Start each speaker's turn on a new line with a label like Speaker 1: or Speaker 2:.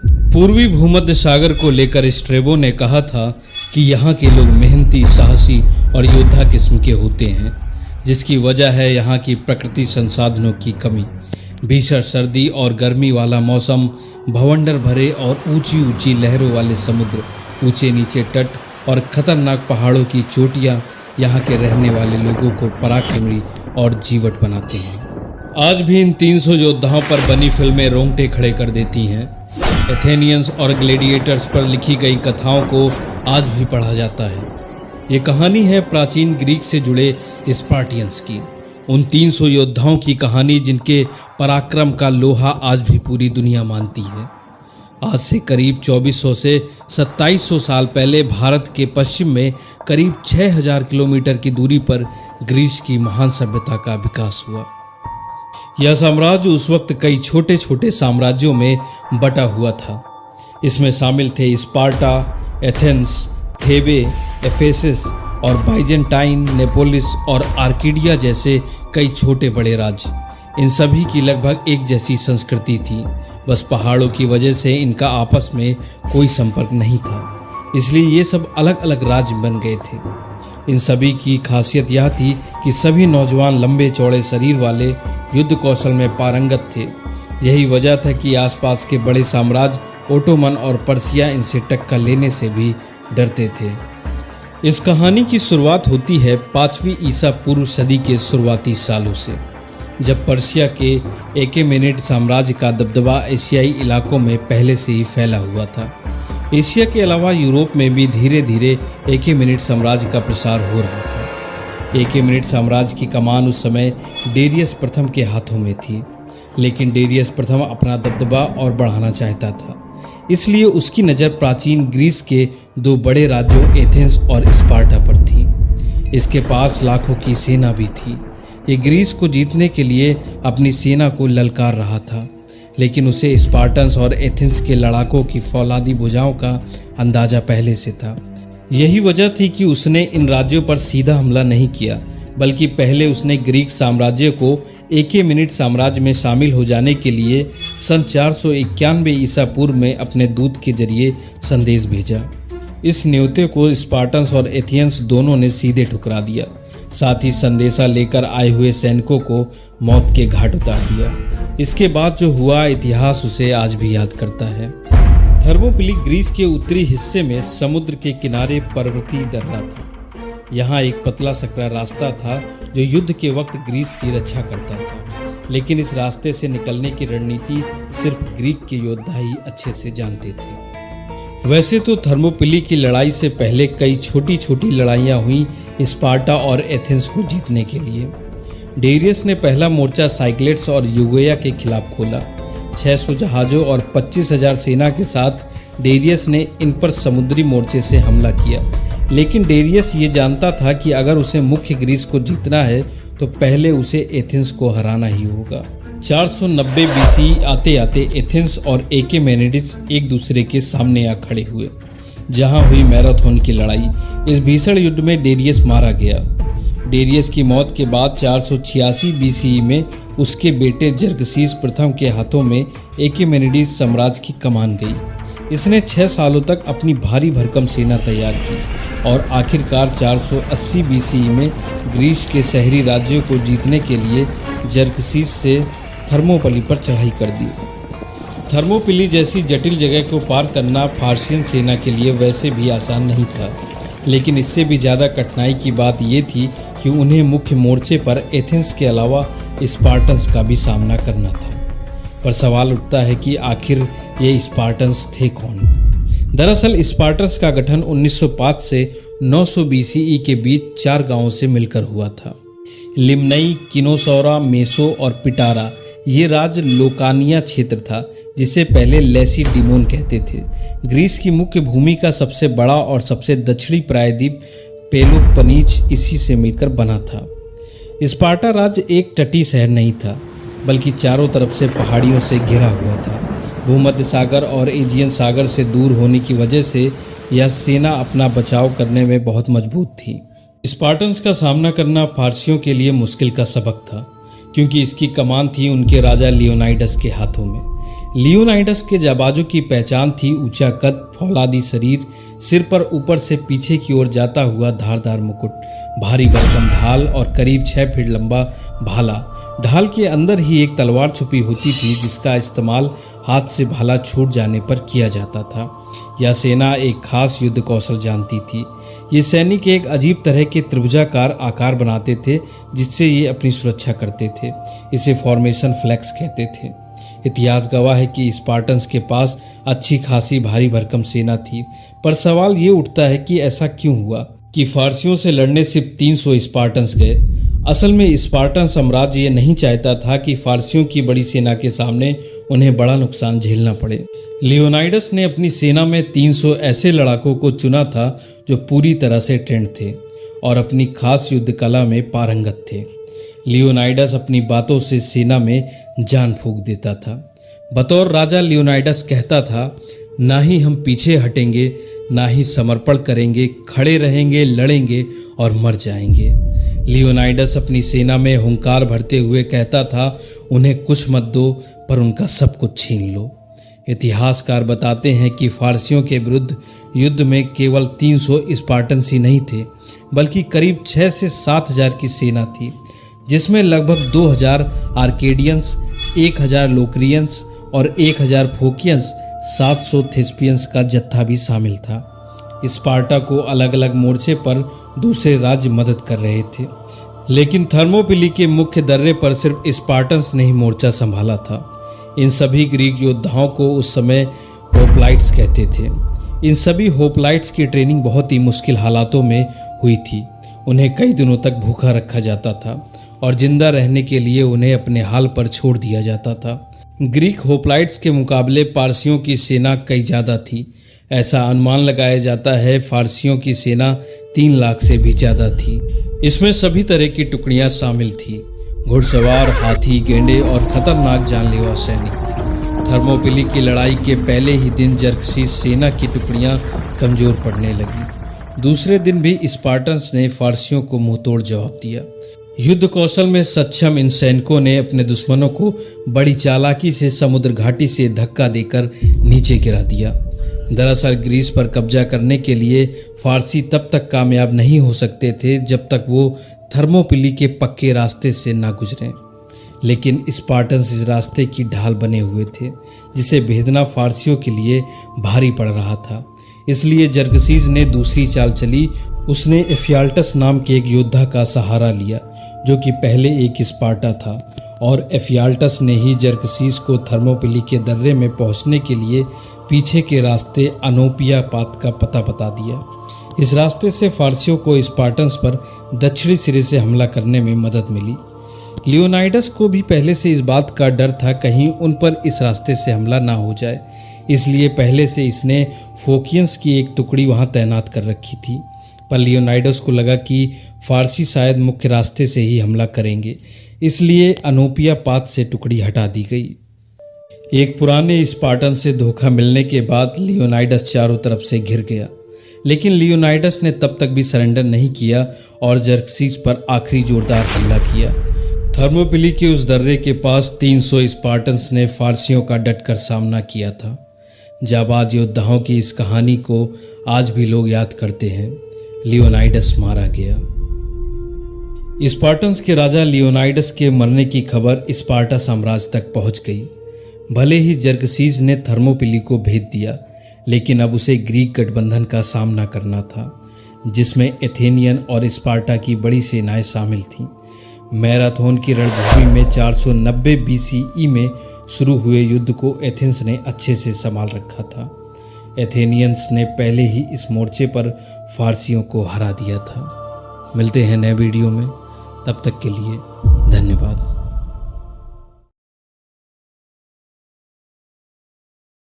Speaker 1: पूर्वी भूमध्य सागर को लेकर स्ट्रैबो ने कहा था कि यहाँ के लोग मेहनती, साहसी और योद्धा किस्म के होते हैं, जिसकी वजह है यहाँ की प्रकृति संसाधनों की कमी, भीषण सर्दी और गर्मी वाला मौसम, भवंडर भरे और ऊंची ऊंची लहरों वाले समुद्र, ऊंचे नीचे तट और खतरनाक पहाड़ों की चोटियाँ यहाँ के रहने वाले लोगों को पराक्रमी और जीवट बनाते हैं। आज भी इन 300 योद्धाओं पर बनी फिल्में रोंगटे खड़े कर देती हैं। एथेनियंस और ग्लेडिएटर्स पर लिखी गई कथाओं को आज भी पढ़ा जाता है। ये कहानी है प्राचीन ग्रीक से जुड़े स्पार्टियंस की, उन 300 योद्धाओं की कहानी जिनके पराक्रम का लोहा आज भी पूरी दुनिया मानती है। आज से करीब 2400 से 2700 साल पहले भारत के पश्चिम में करीब 6000 किलोमीटर की दूरी पर ग्रीस की महान सभ्यता का विकास हुआ। यह साम्राज्य उस वक्त कई छोटे छोटे साम्राज्यों में बटा हुआ था। इसमें शामिल थे स्पार्टा, एथेंस, थेबे, एफेसस और बाइजेंटाइन, नेपोलिस और आर्किडिया जैसे कई छोटे बड़े राज्य। इन सभी की लगभग एक जैसी संस्कृति थी, बस पहाड़ों की वजह से इनका आपस में कोई संपर्क नहीं था, इसलिए ये सब अलग अलग राज्य बन गए थे। इन सभी की खासियत यह थी कि सभी नौजवान लंबे चौड़े शरीर वाले, युद्ध कौशल में पारंगत थे। यही वजह था कि आसपास के बड़े साम्राज्य ओटोमन और पर्सिया इनसे टक्कर लेने से भी डरते थे। इस कहानी की शुरुआत होती है 5वीं ईसा पूर्व सदी के शुरुआती सालों से, जब पर्सिया के एकेमेनिड साम्राज्य का दबदबा एशियाई इलाकों में पहले से ही फैला हुआ था। एशिया के अलावा यूरोप में भी धीरे धीरे एकेमेनिड साम्राज्य का प्रसार हो रहा था। एकेमेनिड साम्राज्य की कमान उस समय डेरियस प्रथम के हाथों में थी, लेकिन डेरियस प्रथम अपना दबदबा और बढ़ाना चाहता था, इसलिए उसकी नज़र प्राचीन ग्रीस के 2 बड़े राज्यों एथेंस और स्पार्टा पर थी। इसके पास लाखों की सेना भी थी। ये ग्रीस को जीतने के लिए अपनी सेना को ललकार रहा था, लेकिन उसे स्पार्टन्स और एथेंस के लड़ाकों की फौलादी भुजाओं का अंदाजा पहले से था। यही वजह थी कि उसने इन राज्यों पर सीधा हमला नहीं किया, बल्कि पहले उसने ग्रीक साम्राज्य को एकेमेनिड साम्राज्य में शामिल हो जाने के लिए सन 491 ईसा पूर्व में अपने दूत के जरिए संदेश भेजा। इस न्योते को स्पार्टन्स और एथियंस दोनों ने सीधे ठुकरा दिया, साथ ही संदेशा लेकर आए हुए सैनिकों को मौत के घाट उतार दिया। इसके बाद जो हुआ, इतिहास उसे आज भी याद करता है। थर्मोपिली ग्रीस के उत्तरी हिस्से में समुद्र के किनारे पर्वतीय दर्रा था। यहाँ एक पतला सकरा रास्ता था जो युद्ध के वक्त ग्रीस की रक्षा करता था, लेकिन इस रास्ते से निकलने की रणनीति सिर्फ ग्रीक के योद्धा ही अच्छे से जानते थे। वैसे तो थर्मोपिली की लड़ाई से पहले कई छोटी छोटी लड़ाइयाँ हुई स्पार्टा और एथेंस को जीतने के लिए। डेरियस ने पहला मोर्चा साइक्लेट्स और यूगेया के खिलाफ खोला। 600 जहाज़ों और 25,000 सेना के साथ डेरियस ने इन पर समुद्री मोर्चे से हमला किया, लेकिन डेरियस ये जानता था कि अगर उसे मुख्य ग्रीस को जीतना है तो पहले उसे एथेंस को हराना ही होगा। 490 बीसी आते आते एथेंस और एकेमेनिडिस एक दूसरे के सामने आ खड़े हुए, जहां हुई मैराथन की लड़ाई। इस भीषण युद्ध में डेरियस मारा गया। डेरियस की मौत के बाद 486 बीसीई में उसके बेटे जर्गसीस प्रथम के हाथों में एकेमेनिडिस साम्राज्य की कमान गई। इसने 6 सालों तक अपनी भारी भरकम सेना तैयार की और आखिरकार 480 बीसीई में ग्रीस के शहरी राज्यों को जीतने के लिए जर्गसीस से थर्मोपली पर चढ़ाई कर दी। थर्मोपिली जैसी जटिल जगह को पार करना फार्सियन सेना के लिए वैसे भी आसान नहीं था, लेकिन इससे भी ज़्यादा कठिनाई की बात ये थी कि उन्हें मुख्य मोर्चे पर एथेंस के अलावा स्पार्टन्स का भी सामना करना था। पर सवाल उठता है कि आखिर ये स्पार्टन्स थे कौन? दरअसल स्पार्टन्स का गठन 1905 से 900 बीसीई के बीच 4 गांवों से मिलकर हुआ था। लिम्नई, किनोसौरा, मेसो और पिटारा ये राज्य लोकानिया क्षेत्र था, जिसे पहले लेसीडीमोन कहते थे। ग्रीस की मुख्य भूमि का सबसे बड़ा और सबसे दक्षिणी प्रायद्वीप पेलोपनीज इसी से मिलकर बना था। स्पार्टा राज्य एक तटीय शहर नहीं था, बल्कि चारों तरफ से पहाड़ियों से घिरा हुआ था। भूमध्य सागर और एजियन सागर से दूर होने की वजह से यह सेना अपना बचाव करने में बहुत मजबूत थी। स्पार्टन्स का सामना करना फारसियों के लिए मुश्किल का सबक था, क्योंकि इसकी कमान थी उनके राजा लियोनाइडस के हाथों में। लियोनाइडस के जाबाजों की पहचान थी ऊंचा कद, फौलादी शरीर, सिर पर ऊपर से पीछे की ओर जाता हुआ धारदार मुकुट, भारी भरकम ढाल और करीब 6 फीट लंबा भाला। ढाल के अंदर ही एक तलवार छुपी होती थी जिसका इस्तेमाल हाथ से भाला छूट जाने पर किया जाता था। यह सेना एक खास युद्ध कौशल जानती थी। ये सैनिक एक अजीब तरह के त्रिभुजाकार आकार बनाते थे जिससे ये अपनी सुरक्षा करते थे। इसे फॉर्मेशन फ्लैक्स कहते थे। इतिहास गवाह है कि स्पार्टन्स के पास अच्छी खासी भारी भरकम सेना थी, पर सवाल ये उठता है कि ऐसा क्यों हुआ कि फारसियों से लड़ने सिर्फ 300 स्पार्टन्स गए। असल में स्पार्टन साम्राज्य ये नहीं चाहता था कि फारसियों की बड़ी सेना के सामने उन्हें बड़ा नुकसान झेलना पड़े। लियोनाइडस ने अपनी सेना में 300 ऐसे लड़ाकों को चुना था जो पूरी तरह से ट्रेंड थे और अपनी खास युद्ध कला में पारंगत थे। लियोनाइडस अपनी बातों से सेना में जान फूंक देता था। बतौर राजा लियोनाइडस कहता था, ना ही हम पीछे हटेंगे, ना ही समर्पण करेंगे, खड़े रहेंगे, लड़ेंगे और मर जाएंगे। लियोनाइडस अपनी सेना में हुंकार भरते हुए कहता था, उन्हें कुछ मत दो पर उनका सब कुछ छीन लो। इतिहासकार बताते हैं कि फारसियों के विरुद्ध युद्ध में केवल 300 स्पार्टन्स ही नहीं थे, बल्कि करीब 6 से 7 हजार की सेना थी, जिसमें लगभग 2000 आर्केडियंस, 1000 लोक्रियंस और 1000 फोकियंस, 700 थेस्पियंस का जत्था भी शामिल था। स्पार्टा को अलग अलग मोर्चे पर दूसरे राज्य मदद कर रहे थे, लेकिन थर्मोपिली के मुख्य दर्रे पर सिर्फ स्पार्टन्स ने ही मोर्चा संभाला था। इन सभी ग्रीक योद्धाओं को उस समय होप्लाइट्स कहते थे। इन सभी होप्लाइट्स की ट्रेनिंग बहुत ही मुश्किल हालातों में हुई थी। उन्हें कई दिनों तक भूखा रखा जाता था और जिंदा रहने के लिए उन्हें अपने हाल पर छोड़ दिया जाता था। ग्रीक होप्लाइट्स के मुकाबले पारसियों की सेना कई ज़्यादा थी। ऐसा अनुमान लगाया जाता है फारसियों की सेना 3 लाख से भी ज़्यादा थी। इसमें सभी तरह की टुकड़ियां शामिल थी, घुड़सवार, हाथी, गेंडे और खतरनाक जानलेवा सैनिक। थर्मोपिली की लड़ाई के पहले ही दिन जर्कसीस सेना की टुकड़ियां कमज़ोर पड़ने लगी। दूसरे दिन भी स्पार्टन्स ने फारसियों को मुंहतोड़ जवाब दिया। युद्ध कौशल में सक्षम इन सैनिकों ने अपने दुश्मनों को बड़ी चालाकी से समुद्र घाटी से धक्का देकर नीचे गिरा दिया। दरअसल ग्रीस पर कब्जा करने के लिए फारसी तब तक कामयाब नहीं हो सकते थे जब तक वो थर्मोपिली के पक्के रास्ते से ना गुजरें। लेकिन स्पार्टन्स इस रास्ते की ढाल बने हुए थे, जिसे भेदना फारसियों के लिए भारी पड़ रहा था। इसलिए जर्कसीज ने दूसरी चाल चली। उसने एफियाल्टस नाम के एक योद्धा का सहारा लिया जो कि पहले एक स्पार्टा था, और एफियाल्टस ने ही जर्कसीज को थर्मोपिली के दर्रे में पहुंचने के लिए पीछे के रास्ते अनोपिया पात का पता बता दिया। इस रास्ते से फारसियों को स्पार्टन्स पर दक्षिणी सिरे से हमला करने में मदद मिली। लियोनाइडस को भी पहले से इस बात का डर था कहीं उन पर इस रास्ते से हमला ना हो जाए, इसलिए पहले से इसने फोकियंस की एक टुकड़ी वहां तैनात कर रखी थी। पर लियोनाइडस को लगा कि फारसी शायद मुख्य रास्ते से ही हमला करेंगे, इसलिए अनोपिया पात से टुकड़ी हटा दी गई। एक पुराने स्पार्टन से धोखा मिलने के बाद लियोनाइडस चारों तरफ से घिर गया, लेकिन लियोनाइडस ने तब तक भी सरेंडर नहीं किया और जर्कसीस पर आखिरी जोरदार हमला किया। थर्मोपिली के उस दर्रे के पास 300 स्पार्टन्स ने फारसियों का डटकर सामना किया था। जाबाज योद्धाओं की इस कहानी को आज भी लोग याद करते हैं। लियोनाइडस मारा गया। स्पार्टन्स के राजा लियोनाइडस के मरने की खबर स्पार्टा साम्राज्य तक पहुंच गई। भले ही जर्कसीज ने थर्मोपिली को भेद दिया, लेकिन अब उसे ग्रीक गठबंधन का सामना करना था, जिसमें एथेनियन और स्पार्टा की बड़ी सेनाएं शामिल थीं। मैराथन की रणभूमि में 490 BCE में शुरू हुए युद्ध को एथेंस ने अच्छे से संभाल रखा था। एथेनियंस ने पहले ही इस मोर्चे पर फारसियों को हरा दिया था। मिलते हैं नए वीडियो में, तब तक के लिए धन्यवाद।